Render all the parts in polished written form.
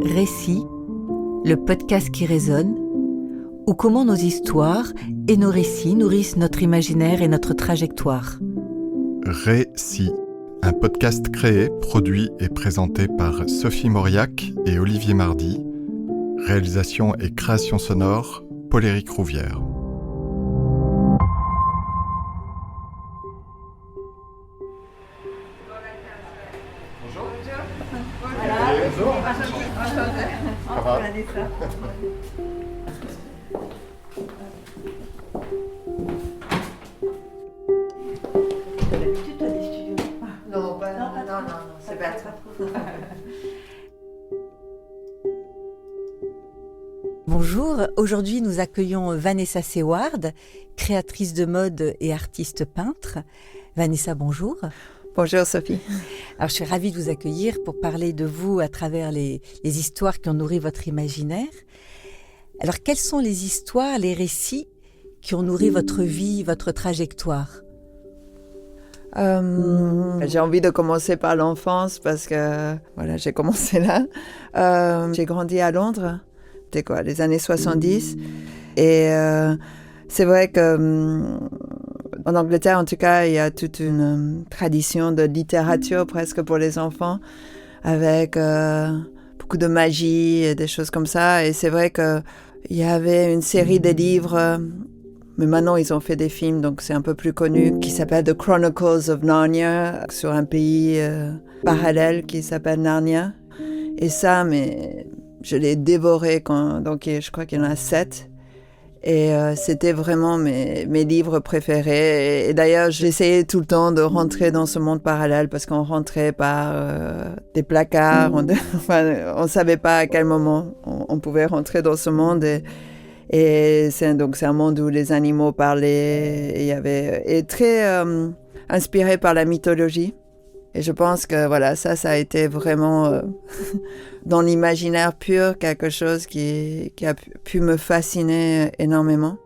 Récits, le podcast qui résonne, ou comment nos histoires et nos récits nourrissent notre imaginaire et notre trajectoire. Récits, un podcast créé, produit et présenté par Sophie Mauriac et Olivier Mardy. Réalisation et création sonore, Paul-Éric Rouvière. Non, c'est pas trop. Bonjour, aujourd'hui nous accueillons Vanessa Seward, créatrice de mode et artiste peintre. Vanessa, bonjour. Bonjour Sophie. Alors je suis ravie de vous accueillir pour parler de vous à travers les histoires qui ont nourri votre imaginaire. Alors quelles sont les histoires, les récits qui ont nourri votre vie, votre trajectoire ? J'ai envie de commencer par l'enfance parce que voilà, j'ai commencé là. J'ai grandi à Londres, c'était les années 70. Et c'est vrai que en Angleterre, en tout cas, il y a toute une tradition de littérature presque pour les enfants, avec beaucoup de magie et des choses comme ça. Et c'est vrai qu'il y avait une série de livres. Mais maintenant, ils ont fait des films, donc c'est un peu plus connu, qui s'appelle The Chronicles of Narnia, sur un pays parallèle qui s'appelle Narnia. Et ça, mais je l'ai dévoré, donc je crois qu'il y en a 7. Et c'était vraiment mes livres préférés. Et d'ailleurs, j'essayais tout le temps de rentrer dans ce monde parallèle, parce qu'on rentrait par des placards. On ne savait pas à quel moment on pouvait rentrer dans ce monde. Et c'est un monde où les animaux parlaient, et très inspiré par la mythologie. Et je pense que voilà, ça a été vraiment dans l'imaginaire pur quelque chose qui a pu me fasciner énormément.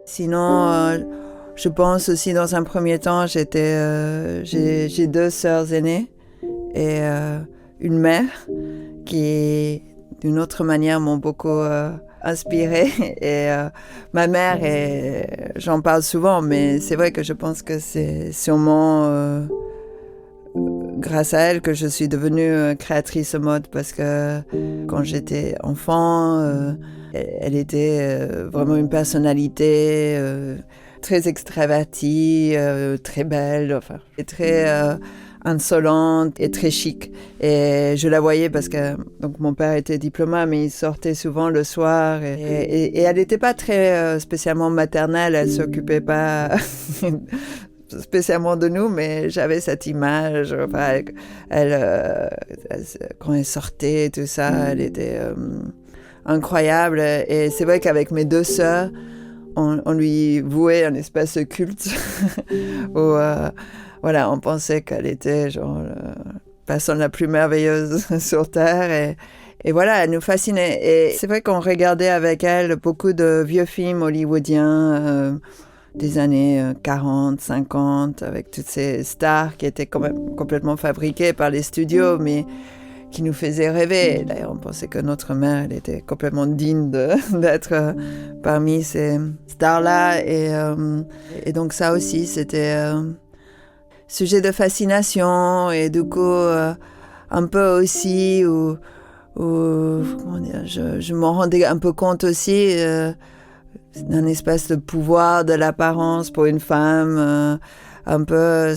Sinon, je pense aussi dans un premier temps, j'ai 2 sœurs aînées et une mère qui, d'une autre manière, m'ont beaucoup inspirée. Et ma mère, j'en parle souvent, mais c'est vrai que je pense que c'est sûrement grâce à elle que je suis devenue créatrice mode, parce que quand j'étais enfant, elle était vraiment une personnalité très extravertie, très belle, et très insolente et très chic. Et je la voyais parce que donc mon père était diplomate, mais il sortait souvent le soir. Et elle n'était pas très spécialement maternelle, elle s'occupait pas spécialement de nous, mais j'avais cette image. Enfin, quand elle sortait, tout ça, elle était incroyable. Et c'est vrai qu'avec mes 2 sœurs, on lui vouait un espèce de culte où voilà, on pensait qu'elle était la personne la plus merveilleuse sur Terre. Et voilà, elle nous fascinait. Et c'est vrai qu'on regardait avec elle beaucoup de vieux films hollywoodiens des années 40, 50, avec toutes ces stars qui étaient quand même complètement fabriquées par les studios, mais qui nous faisaient rêver. D'ailleurs, on pensait que notre mère, elle était complètement digne d'être parmi ces stars-là. Et donc ça aussi, c'était sujet de fascination. Et du coup, un peu aussi où comment dire, je m'en rendais un peu compte aussi d'un espèce de pouvoir de l'apparence pour une femme, un peu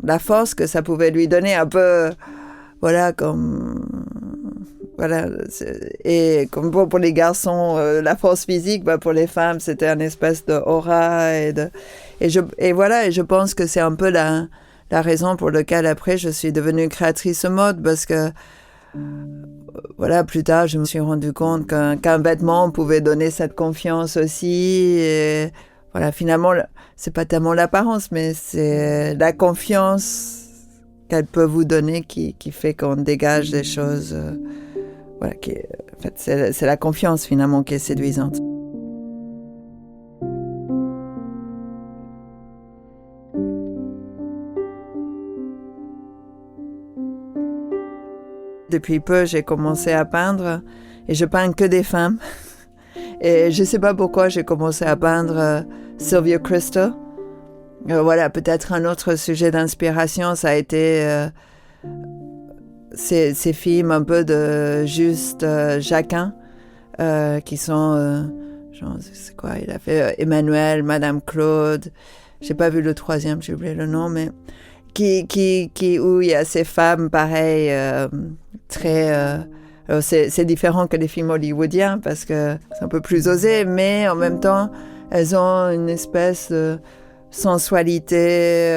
la force que ça pouvait lui donner, un peu voilà, comme voilà, et comme pour les garçons la force physique, pour les femmes c'était une espèce de aura et je pense que c'est un peu la raison pour laquelle après je suis devenue créatrice mode, parce que voilà, plus tard je me suis rendu compte qu'un vêtement pouvait donner cette confiance aussi. Et voilà, finalement c'est pas tellement l'apparence, mais c'est la confiance qu'elle peut vous donner qui fait qu'on dégage des choses. Voilà, en fait, c'est la confiance finalement qui est séduisante. Depuis peu, j'ai commencé à peindre et je peins que des femmes. Et je ne sais pas pourquoi j'ai commencé à peindre Sylvia Christo. Voilà, peut-être un autre sujet d'inspiration, ça a été ces films un peu de Juste Jacquin, qui sont, genre, c'est quoi, il a fait Emmanuel, Madame Claude, j'ai pas vu le troisième, j'ai oublié le nom, mais où il y a ces femmes pareilles, très... alors c'est différent que les films hollywoodiens parce que c'est un peu plus osé, mais en même temps, elles ont une espèce de sensualité,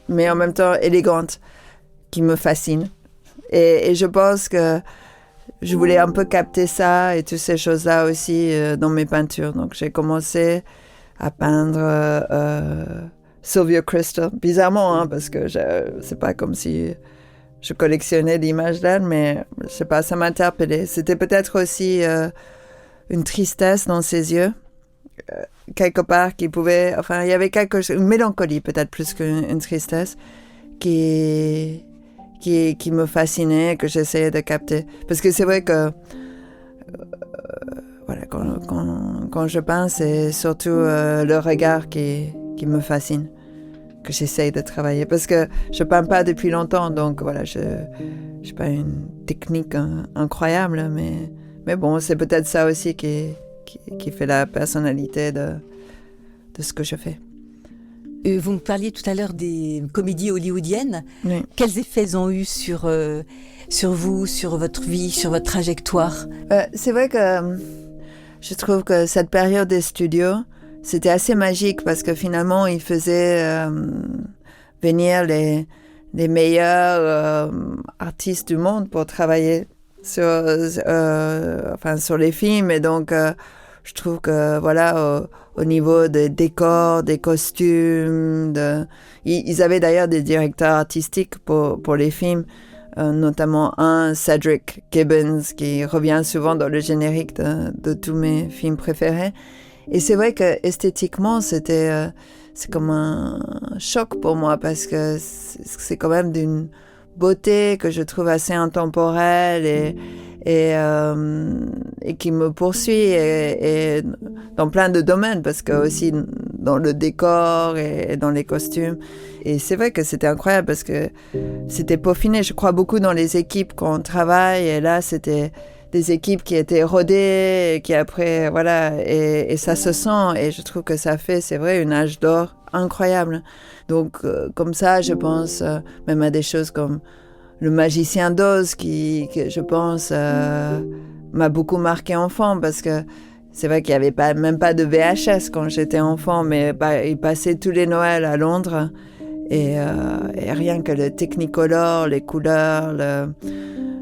mais en même temps élégante, qui me fascine. Et je pense que je voulais un peu capter ça et toutes ces choses-là aussi dans mes peintures. Donc j'ai commencé à peindre Sylvia Christo, bizarrement, parce que c'est pas comme si je collectionnais d'images d'elle, mais je sais pas, ça m'a interpellée. C'était peut-être aussi une tristesse dans ses yeux, quelque part qui pouvait... Enfin, il y avait une mélancolie peut-être plus qu'une tristesse qui me fascinait, que j'essayais de capter. Parce que c'est vrai que voilà, quand je peins, c'est surtout le regard qui me fascine, que j'essaye de travailler. Parce que je peins pas depuis longtemps, donc voilà, je n'ai pas une technique incroyable, mais bon, c'est peut-être ça aussi qui fait la personnalité de ce que je fais. Vous me parliez tout à l'heure des comédies hollywoodiennes. Oui. Quels effets elles ont eu sur vous, sur votre vie, sur votre trajectoire ? C'est vrai que je trouve que cette période des studios, c'était assez magique parce que finalement, ils faisaient venir les meilleurs artistes du monde pour travailler sur les films. Et donc, je trouve que voilà, au niveau des décors, des costumes, ils avaient d'ailleurs des directeurs artistiques pour les films, notamment Cedric Gibbons, qui revient souvent dans le générique de tous mes films préférés. Et c'est vrai que esthétiquement, c'est comme un choc pour moi parce que c'est quand même d'une beauté que je trouve assez intemporelle et qui me poursuit et dans plein de domaines parce que aussi dans le décor et dans les costumes. Et c'est vrai que c'était incroyable parce que c'était peaufiné. Je crois beaucoup dans les équipes quand on travaille et là c'était des équipes qui étaient rodées et qui après voilà et ça se sent et je trouve que ça fait, c'est vrai, une âge d'or incroyable. Donc comme ça, je pense même à des choses comme Le Magicien d'Oz qui je pense m'a beaucoup marqué enfant parce que c'est vrai qu'il n'y avait même pas de VHS quand j'étais enfant, mais il passait tous les Noëls à Londres et rien que le Technicolor, les couleurs,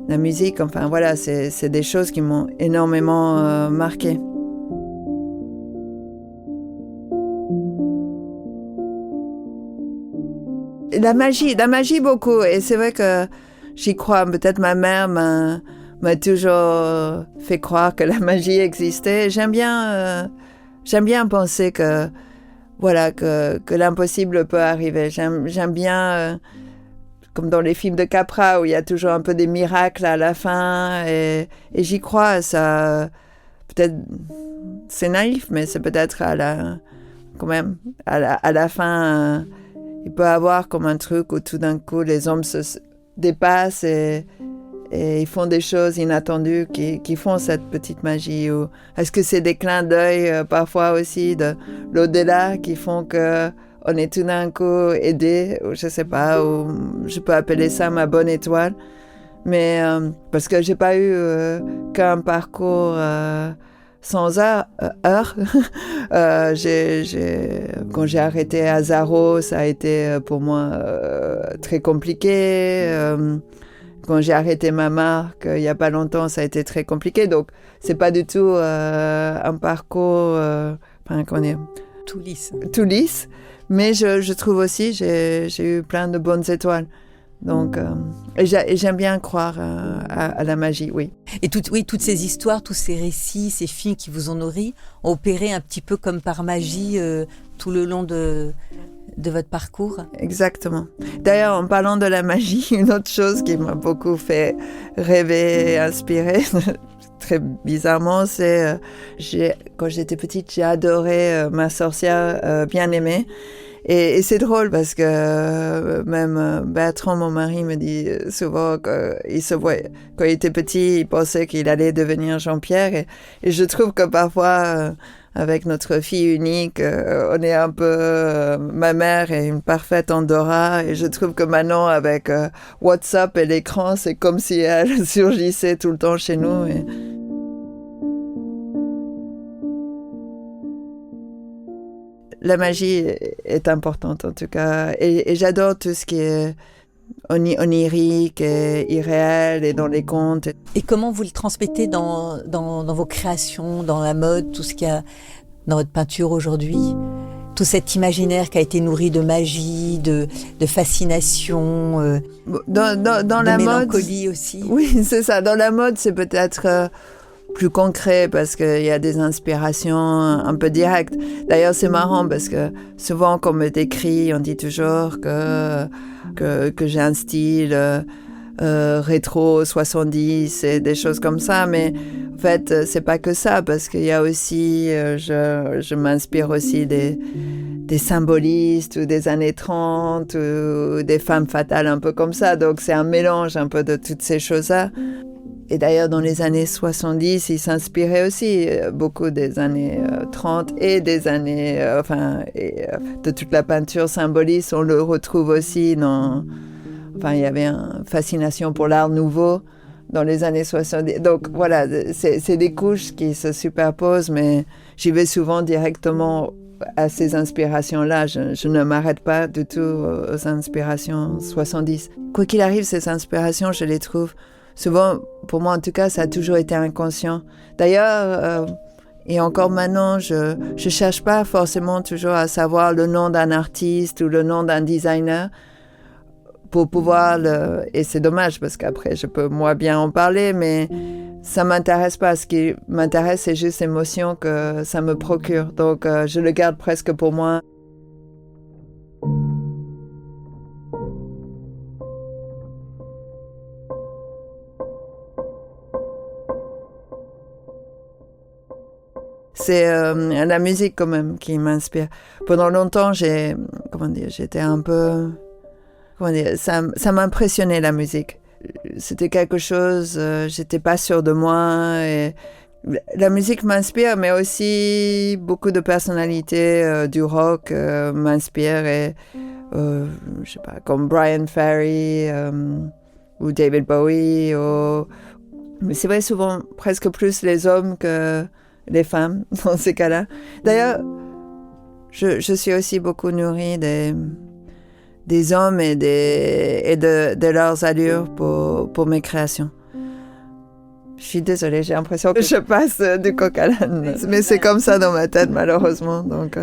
la musique, enfin voilà, c'est des choses qui m'ont énormément marqué. La magie beaucoup, et c'est vrai que j'y crois. Peut-être ma mère m'a toujours fait croire que la magie existait. J'aime bien penser que voilà que l'impossible peut arriver. J'aime bien comme dans les films de Capra où il y a toujours un peu des miracles à la fin et j'y crois. Ça peut-être c'est naïf, mais c'est peut-être quand même à la fin il peut y avoir comme un truc où tout d'un coup les hommes se dépassent et ils font des choses inattendues qui font cette petite magie. Ou est-ce que c'est des clins d'œil parfois aussi de l'au-delà qui font que on est tout d'un coup aidé, ou je sais pas, ou je peux appeler ça ma bonne étoile. Mais parce que j'ai pas eu qu'un parcours sans heures. Quand j'ai arrêté à Zaro, ça a été pour moi très compliqué. Quand j'ai arrêté ma marque, il y a pas longtemps, ça a été très compliqué. Donc, c'est pas du tout un parcours tout lisse. Tout lisse. Mais je trouve aussi, j'ai eu plein de bonnes étoiles. Donc, et j'aime bien croire à la magie, oui. Et toutes ces histoires, tous ces récits, ces films qui vous ont nourri, ont opéré un petit peu comme par magie tout le long de de votre parcours. Exactement. D'ailleurs, en parlant de la magie, une autre chose qui m'a beaucoup fait rêver et inspirer, très bizarrement, c'est quand j'étais petite, j'ai adoré ma sorcière bien-aimée. Et c'est drôle parce que même Bertrand, mon mari, me dit souvent qu'il se voyait, quand il était petit, il pensait qu'il allait devenir Jean-Pierre. Et je trouve que parfois, avec notre fille unique, on est un peu... ma mère est une parfaite Andorra. Et je trouve que maintenant, avec WhatsApp et l'écran, c'est comme si elle surgissait tout le temps chez nous. La magie est importante en tout cas, et j'adore tout ce qui est onirique et irréel et dans les contes. Et comment vous le transmettez dans vos créations, dans la mode, tout ce qu'il y a dans votre peinture aujourd'hui? Tout cet imaginaire qui a été nourri de magie, de fascination, dans de la mélancolie mode, aussi. Oui, c'est ça. Dans la mode, c'est peut-être plus concret parce qu'il y a des inspirations un peu directes. D'ailleurs, c'est marrant parce que souvent, quand on me décrit, on dit toujours que j'ai un style rétro 70 et des choses comme ça. Mais en fait, c'est pas que ça parce qu'il y a aussi, je m'inspire aussi des symbolistes ou des années 30 ou des femmes fatales un peu comme ça. Donc, c'est un mélange un peu de toutes ces choses-là. Et d'ailleurs, dans les années 70, il s'inspirait aussi beaucoup des années 30 et des années... de toute la peinture symboliste, on le retrouve aussi dans... Enfin, il y avait une fascination pour l'art nouveau dans les années 70. Donc voilà, c'est des couches qui se superposent, mais j'y vais souvent directement à ces inspirations-là. Je ne m'arrête pas du tout aux inspirations 70. Quoi qu'il arrive, ces inspirations, je les trouve... Souvent, pour moi en tout cas, ça a toujours été inconscient. D'ailleurs, et encore maintenant, je cherche pas forcément toujours à savoir le nom d'un artiste ou le nom d'un designer pour pouvoir et c'est dommage parce qu'après je peux moi bien en parler, mais ça m'intéresse pas. Ce qui m'intéresse, c'est juste l'émotion que ça me procure. Donc je le garde presque pour moi. C'est la musique quand même qui m'inspire. Pendant longtemps, j'étais un peu... ça m'impressionnait la musique. C'était quelque chose, j'étais pas sûre de moi. Et la musique m'inspire, mais aussi beaucoup de personnalités du rock m'inspirent. Et, je sais pas, comme Brian Ferry ou David Bowie. Mais c'est vrai, souvent, presque plus les hommes que... les femmes dans ces cas-là. D'ailleurs, je suis aussi beaucoup nourrie des hommes et de leurs allures pour mes créations. Je suis désolée, j'ai l'impression que je passe du coq à l'âne. Mais c'est comme ça dans ma tête, malheureusement. Donc...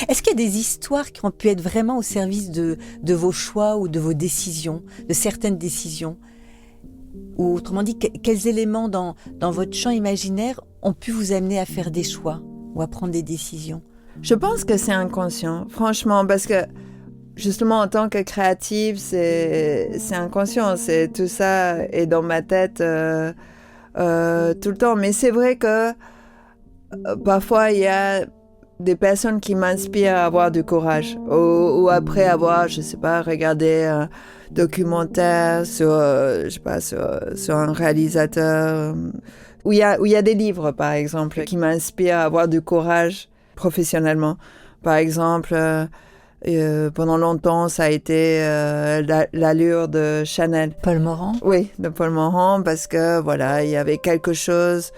Est-ce qu'il y a des histoires qui ont pu être vraiment au service de vos choix ou de vos décisions, de certaines décisions? Ou autrement dit, quels éléments dans votre champ imaginaire ont pu vous amener à faire des choix ou à prendre des décisions? Je pense que c'est inconscient, franchement, parce que justement, en tant que créative, c'est inconscient. Tout ça est dans ma tête tout le temps. Mais c'est vrai que parfois, il y a des personnes qui m'inspirent à avoir du courage. Ou après avoir, je sais pas, regardé un documentaire sur un réalisateur. Où il y a des livres, par exemple, qui m'inspirent à avoir du courage professionnellement. Par exemple... pendant longtemps, ça a été l'allure de Chanel. Paul Morand? Oui, de Paul Morand, parce que voilà, il y avait quelque chose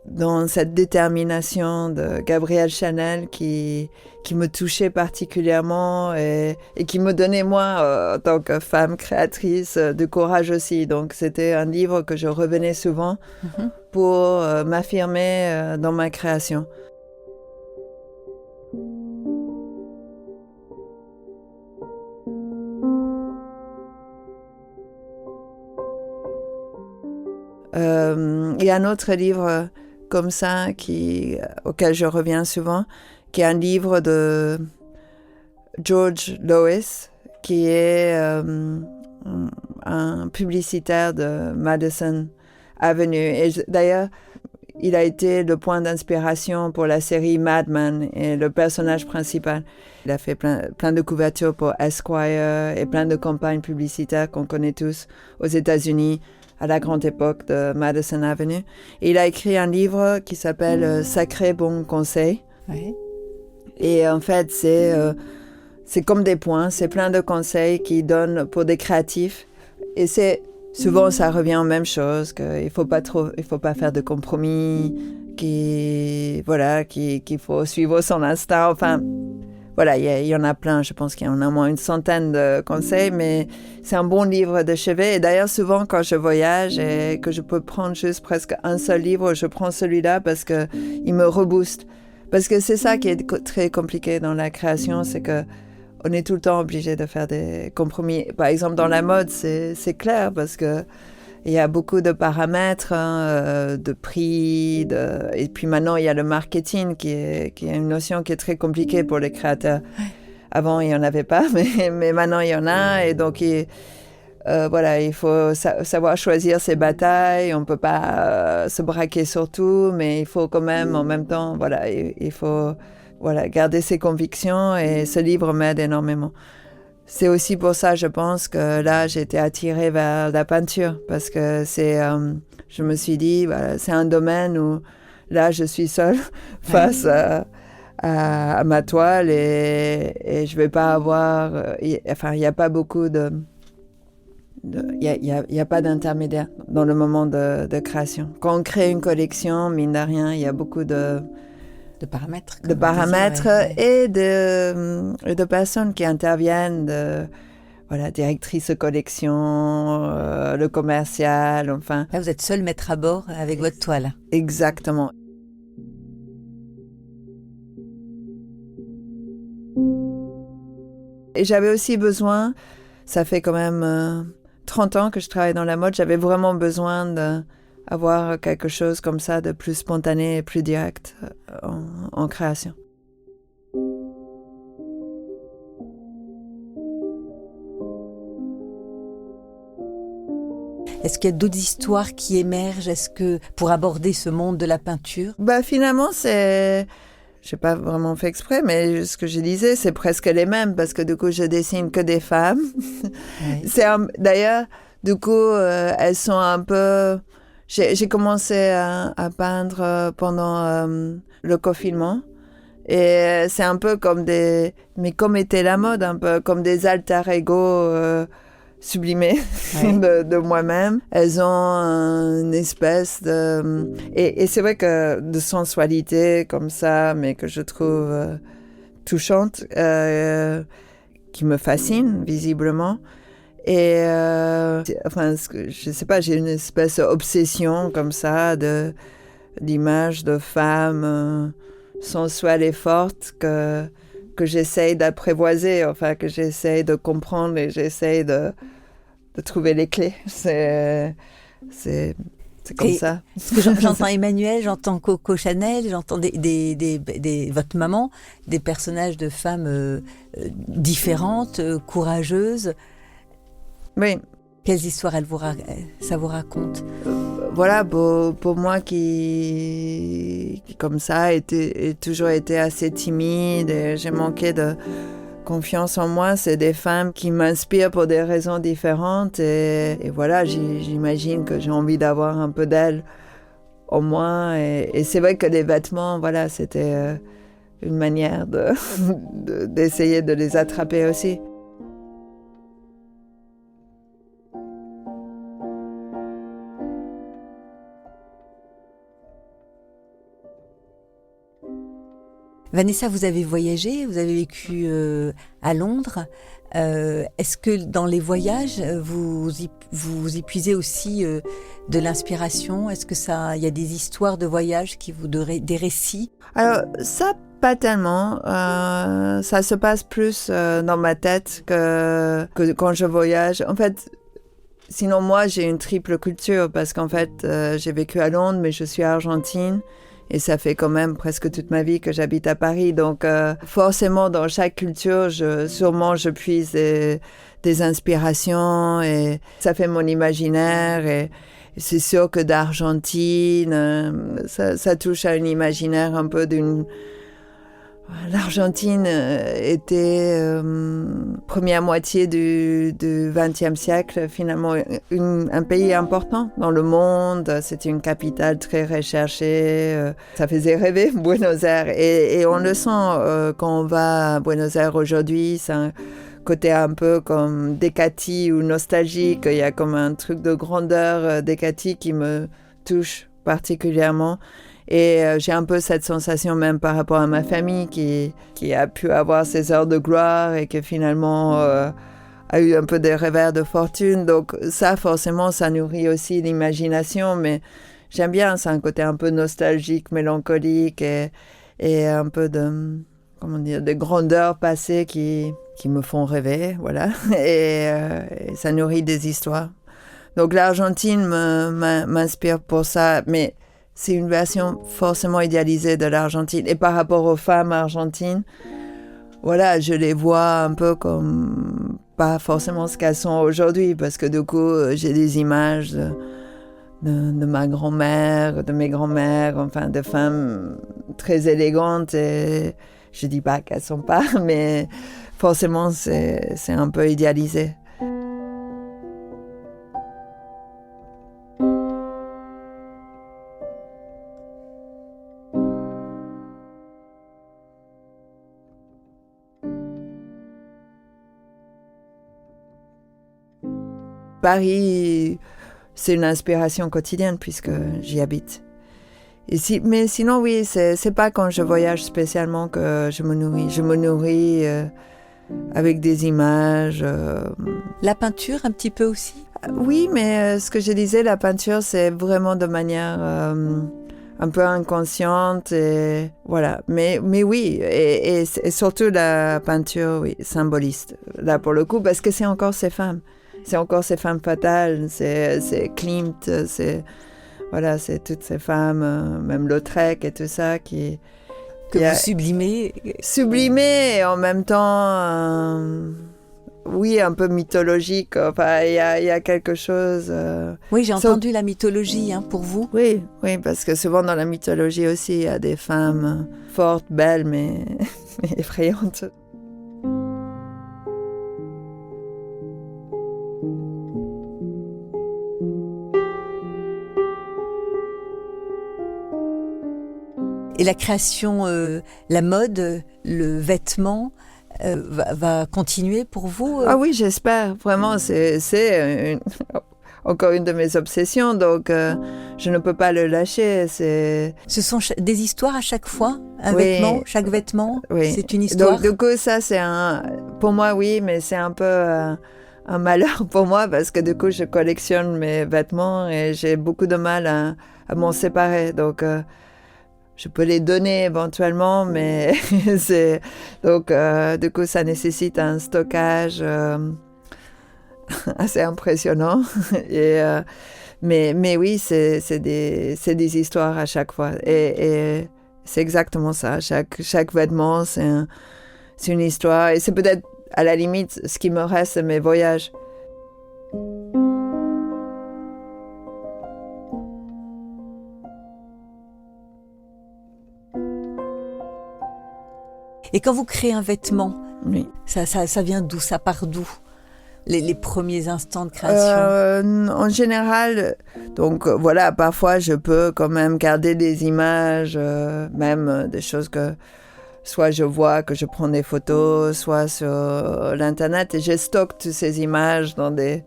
dans cette détermination de Gabrielle Chanel qui me touchait particulièrement et qui me donnait, moi, en tant que femme créatrice, du courage aussi. Donc, c'était un livre que je revenais souvent pour m'affirmer dans ma création. y a un autre livre comme ça auquel je reviens souvent, qui est un livre de George Lois, qui est un publicitaire de Madison Avenue. Et d'ailleurs, il a été le point d'inspiration pour la série Mad Men et le personnage principal. Il a fait plein de couvertures pour Esquire et plein de campagnes publicitaires qu'on connaît tous aux États-Unis à la grande époque de Madison Avenue. Et il a écrit un livre qui s'appelle Sacré bon conseil. Oui. Et en fait, c'est comme des points, c'est plein de conseils qu'il donne pour des créatifs. Et souvent, ça revient aux mêmes choses, qu'il faut pas faire de compromis, qu'il faut suivre son instinct. Enfin, voilà, il y en a plein. Je pense qu'il y en a au moins une centaine de conseils, mais c'est un bon livre de chevet. Et d'ailleurs, souvent, quand je voyage et que je peux prendre juste presque un seul livre, je prends celui-là parce qu'il me rebooste. Parce que c'est ça qui est très compliqué dans la création, c'est que on est tout le temps obligé de faire des compromis. Par exemple, dans la mode, c'est clair parce que il y a beaucoup de paramètres, de prix, et puis maintenant il y a le marketing qui est une notion qui est très compliquée pour les créateurs. Ouais. Avant il y en avait pas, mais maintenant il y en a, et donc il faut savoir choisir ses batailles. On peut pas se braquer sur tout, mais il faut quand même en même temps, il faut garder ses convictions, et ce livre m'aide énormément. C'est aussi pour ça, je pense, que là, j'ai été attirée vers la peinture, parce que je me suis dit, c'est un domaine où, là, je suis seule face à ma toile, et je vais pas avoir... il n'y a pas beaucoup de... Il y a pas d'intermédiaire dans le moment de création. Quand on crée une collection, mine de rien, il y a beaucoup de paramètres. De paramètres, et de personnes qui interviennent, directrice de collection, le commercial, enfin. Là, vous êtes seul maître à bord avec votre toile. Exactement. Et j'avais aussi besoin, ça fait quand même 30 ans que je travaille dans la mode, j'avais vraiment besoin d'avoir quelque chose comme ça de plus spontané et plus direct en création. Est-ce qu'il y a d'autres histoires qui émergent pour aborder ce monde de la peinture ? Finalement, je n'ai pas vraiment fait exprès, mais ce que je disais, c'est presque les mêmes, parce que du coup, je dessine que des femmes. Oui. D'ailleurs, du coup, elles sont un peu... J'ai commencé à peindre pendant le confinement, et c'est un peu comme mais comme était la mode, un peu comme des alter ego sublimés de moi-même. Elles ont une espèce de... Et c'est vrai que de sensualité comme ça, mais que je trouve touchante, qui me fascine visiblement. Et je sais pas, j'ai une espèce d'obsession comme ça d'image de femmes sensuelles et fortes que j'essaye d'apprivoiser, que j'essaye de comprendre, et j'essaye de trouver les clés. C'est comme ça. Parce que j'entends Emmanuelle, j'entends Coco Chanel, j'entends votre maman, des personnages de femmes différentes, courageuses. Oui. Quelles histoires ça vous raconte ? Pour moi qui comme ça, toujours été assez timide, et j'ai manqué de confiance en moi, c'est des femmes qui m'inspirent pour des raisons différentes, et j'imagine que j'ai envie d'avoir un peu d'elles en moi, et c'est vrai que les vêtements, c'était une manière d'essayer de les attraper aussi. Vanessa, vous avez voyagé, vous avez vécu à Londres. Est-ce que dans les voyages, vous y puisez aussi de l'inspiration ? Est-ce que il y a des histoires de voyage qui vous donnent des récits ? Alors ça, pas tellement. Ça se passe plus dans ma tête que quand je voyage. En fait, Sinon, moi, j'ai une triple culture parce qu'en fait, j'ai vécu à Londres, mais je suis argentine. Et ça fait quand même presque toute ma vie que j'habite à Paris. Donc, forcément, dans chaque culture, je puise des inspirations et ça fait mon imaginaire. Et c'est sûr que d'Argentine, ça touche à un imaginaire un peu d'une... L'Argentine était première moitié du XXe siècle, finalement un pays important dans le monde. C'était une capitale très recherchée. Ça faisait rêver Buenos Aires. Et on le sent quand on va à Buenos Aires aujourd'hui. C'est un côté un peu comme Décati ou nostalgique. Il y a comme un truc de grandeur Décati qui me touche particulièrement. Et j'ai un peu cette sensation même par rapport à ma famille qui a pu avoir ses heures de gloire et qui finalement a eu un peu des revers de fortune. Donc ça, forcément, ça nourrit aussi l'imagination. Mais j'aime bien, c'est un côté un peu nostalgique, mélancolique et un peu de grandeur passée qui me font rêver, voilà. Et ça nourrit des histoires. Donc l'Argentine m'inspire pour ça, mais... C'est une version forcément idéalisée de l'Argentine. Et par rapport aux femmes argentines, voilà, je les vois un peu comme pas forcément ce qu'elles sont aujourd'hui, parce que du coup, j'ai des images de ma grand-mère, de mes grands-mères, enfin, de femmes très élégantes. Et je dis pas qu'elles sont pas, mais forcément, c'est un peu idéalisé. Paris, c'est une inspiration quotidienne puisque j'y habite. Mais sinon, oui, c'est pas quand je voyage spécialement que je me nourris. Je me nourris avec des images. La peinture, un petit peu aussi? Oui, mais ce que je disais, la peinture, c'est vraiment de manière un peu inconsciente. Et voilà. Mais oui, et surtout la peinture, oui, symboliste. Là, pour le coup, parce que c'est encore ces femmes. C'est encore ces femmes fatales, c'est Klimt, c'est toutes ces femmes, même Lautrec et tout ça que vous sublimez. Sublimées et en même temps, oui, un peu mythologique. Enfin, il y a quelque chose. Oui, j'ai entendu la mythologie pour vous. Oui, parce que souvent dans la mythologie aussi, il y a des femmes fortes, belles, mais effrayantes. Et la création, la mode, le vêtement va continuer pour vous Ah oui, j'espère. Vraiment, c'est encore une de mes obsessions. Donc, je ne peux pas le lâcher. Ce sont des histoires à chaque fois, vêtement, chaque vêtement, oui. C'est une histoire. Donc, du coup, ça, pour moi, oui, mais c'est un peu un malheur pour moi parce que du coup, je collectionne mes vêtements et j'ai beaucoup de mal à m'en séparer. Donc, je peux les donner éventuellement, mais donc du coup ça nécessite un stockage assez impressionnant. Et mais oui, c'est des histoires à chaque fois. Et c'est exactement ça. Chaque vêtement, c'est une histoire. Et c'est peut-être à la limite ce qui me reste de mes voyages. Et quand vous créez un vêtement, oui. ça vient d'où? Ça part d'où? Les premiers instants de création? En général, donc voilà, parfois je peux quand même garder des images, même des choses que soit je vois, que je prends des photos, soit sur l'internet et je stocke toutes ces images dans des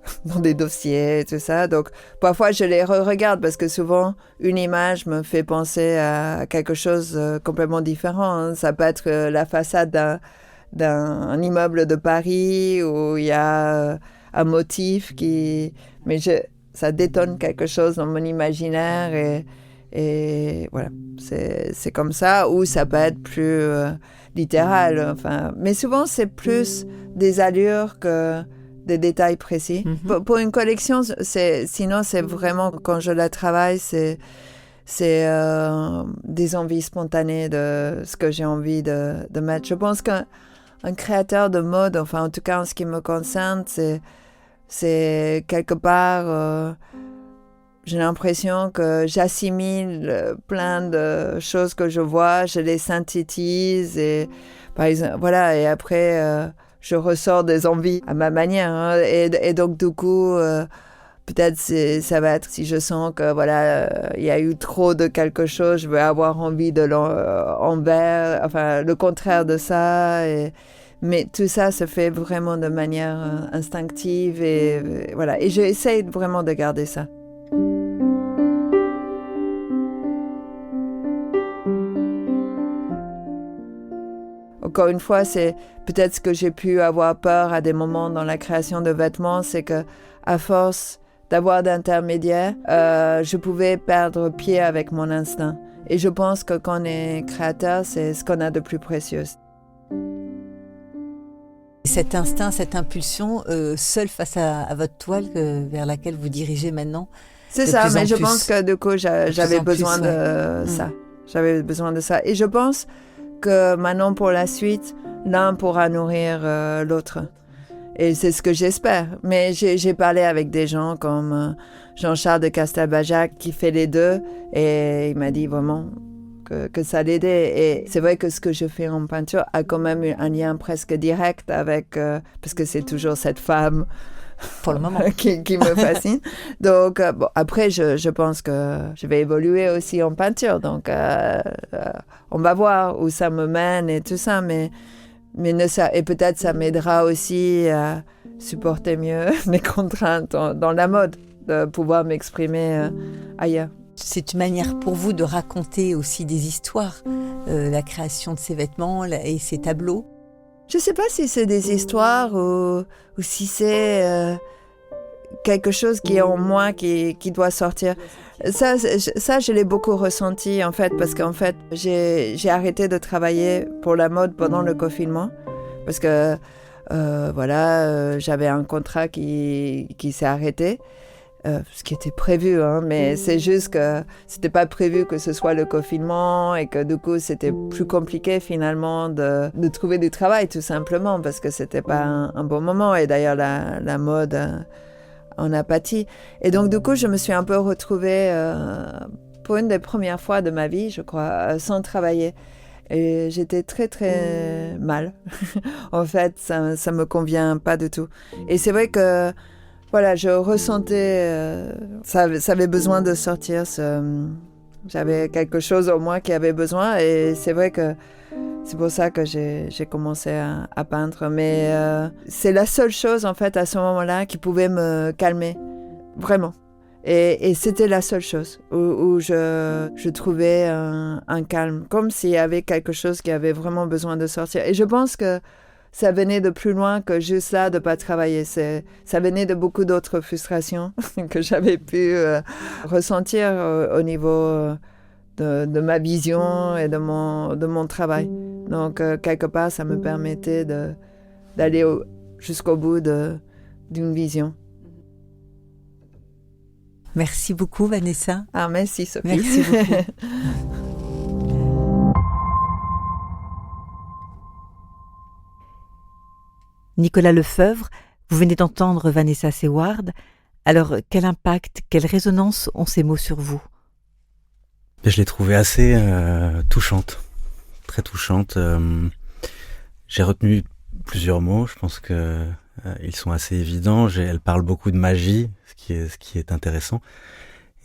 dossiers et tout ça. Donc parfois je les regarde parce que souvent une image me fait penser à quelque chose complètement différent. Ça peut être la façade d'un immeuble de Paris où il y a un motif mais ça détonne quelque chose dans mon imaginaire et voilà, c'est comme ça, ou ça peut être plus littéral. Enfin, mais souvent, c'est plus des allures que des détails précis. Pour une collection, sinon c'est vraiment, quand je la travaille, c'est des envies spontanées de ce que j'ai envie de mettre. Je pense qu'un créateur de mode, enfin en tout cas en ce qui me concerne, c'est quelque part, j'ai l'impression que j'assimile plein de choses que je vois, je les synthétise et par exemple, voilà, et après je ressors des envies à ma manière, hein, et donc du coup peut-être ça va être si je sens que voilà il y a eu trop de quelque chose, je vais avoir envie de enfin le contraire de ça, mais tout ça se fait vraiment de manière instinctive et voilà, et j'essaie vraiment de garder ça. Encore une fois, c'est peut-être ce que j'ai pu avoir peur à des moments dans la création de vêtements, c'est que à force d'avoir d'intermédiaires, je pouvais perdre pied avec mon instinct. Et je pense que quand on est créateur, c'est ce qu'on a de plus précieux. Cet instinct, cette impulsion, seule face à votre toile vers laquelle vous dirigez maintenant. C'est ça, mais je pense que du coup, j'avais besoin de ça. J'avais besoin de ça. Et je pense que maintenant, pour la suite, l'un pourra nourrir l'autre. Et c'est ce que j'espère. Mais j'ai parlé avec des gens comme Jean-Charles de Castelbajac qui fait les deux. Et il m'a dit vraiment que ça l'aidait. Et c'est vrai que ce que je fais en peinture a quand même un lien presque direct avec... parce que c'est toujours cette femme... Pour le moment. qui me fascine. Donc, bon, après, je pense que je vais évoluer aussi en peinture. Donc, on va voir où ça me mène et tout ça. Mais et peut-être ça m'aidera aussi à supporter mieux les contraintes dans la mode, de pouvoir m'exprimer ailleurs. C'est une manière pour vous de raconter aussi des histoires, la création de ces vêtements et ces tableaux. Je ne sais pas si c'est des histoires ou si c'est quelque chose qui est en moi qui doit sortir. Ça, je l'ai beaucoup ressenti en fait, parce qu'en fait, j'ai arrêté de travailler pour la mode pendant le confinement, parce que j'avais un contrat qui s'est arrêté. Ce qui était prévu, hein, mais c'est juste que c'était pas prévu que ce soit le confinement et que du coup c'était plus compliqué finalement de trouver du travail tout simplement parce que c'était pas un bon moment et d'ailleurs la mode en a pâti. Et donc du coup je me suis un peu retrouvée pour une des premières fois de ma vie, je crois, sans travailler. Et j'étais très très mal. En fait, ça me convient pas du tout. Et c'est vrai que voilà, je ressentais, ça avait besoin de sortir. J'avais quelque chose en moi qui avait besoin et c'est vrai que c'est pour ça que j'ai commencé à peindre. Mais c'est la seule chose en fait à ce moment-là qui pouvait me calmer, vraiment. Et c'était la seule chose où je trouvais un calme, comme s'il y avait quelque chose qui avait vraiment besoin de sortir. Et je pense que ça venait de plus loin que juste là de pas travailler. Ça venait de beaucoup d'autres frustrations que j'avais pu ressentir au niveau de ma vision et de mon travail. Donc quelque part, ça me permettait d'aller jusqu'au bout d'une vision. Merci beaucoup, Vanessa. Ah, merci, Sophie. Merci beaucoup. Nicolas Lefebvre, vous venez d'entendre Vanessa Seward. Alors, quel impact, quelle résonance ont ces mots sur vous ? Je l'ai trouvée assez touchante, très touchante. J'ai retenu plusieurs mots, je pense que ils sont assez évidents. Elle parle beaucoup de magie, ce qui est intéressant.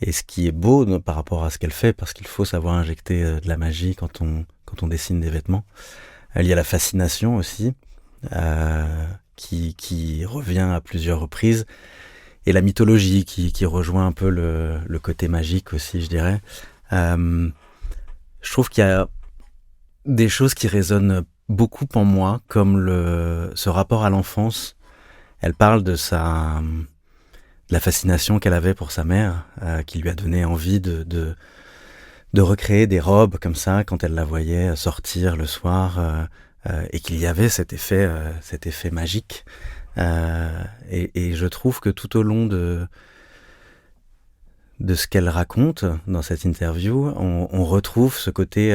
Et ce qui est beau par rapport à ce qu'elle fait, parce qu'il faut savoir injecter de la magie quand on dessine des vêtements. Il y a la fascination aussi. Qui revient à plusieurs reprises, et la mythologie qui rejoint un peu le côté magique aussi, je dirais. Je trouve qu'il y a des choses qui résonnent beaucoup en moi, comme ce rapport à l'enfance. Elle parle de la fascination qu'elle avait pour sa mère, qui lui a donné envie de recréer des robes comme ça quand elle la voyait sortir le soir. Et qu'il y avait cet effet magique Et je trouve que tout au long de ce qu'elle raconte dans cette interview, on retrouve ce côté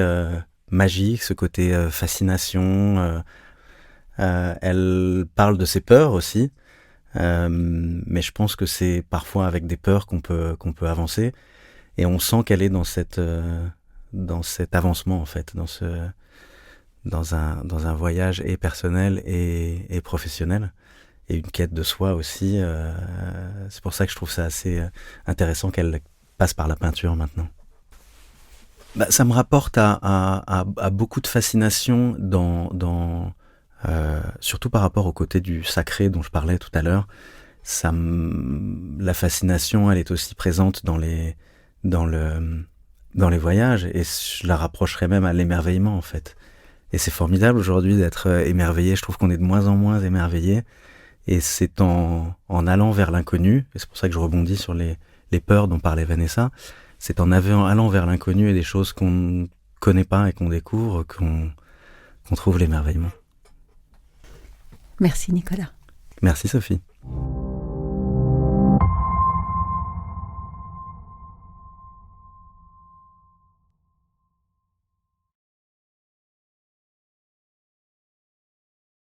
magique, ce côté fascination. Elle parle de ses peurs aussi, mais je pense que c'est parfois avec des peurs qu'on peut avancer, et on sent qu'elle est dans cet avancement en fait, dans un voyage et personnel et professionnel, et une quête de soi aussi. C'est pour ça que je trouve ça assez intéressant qu'elle passe par la peinture maintenant. Ça me rapporte à beaucoup de fascination surtout par rapport au côté du sacré dont je parlais tout à l'heure. La fascination, elle est aussi présente dans les voyages, et je la rapprocherais même à l'émerveillement en fait. Et c'est formidable aujourd'hui d'être émerveillé. Je trouve qu'on est de moins en moins émerveillé, et c'est en allant vers l'inconnu, et c'est pour ça que je rebondis sur les peurs dont parlait Vanessa. C'est en allant vers l'inconnu et des choses qu'on ne connaît pas et qu'on découvre qu'on trouve l'émerveillement. Merci Nicolas. Merci Sophie.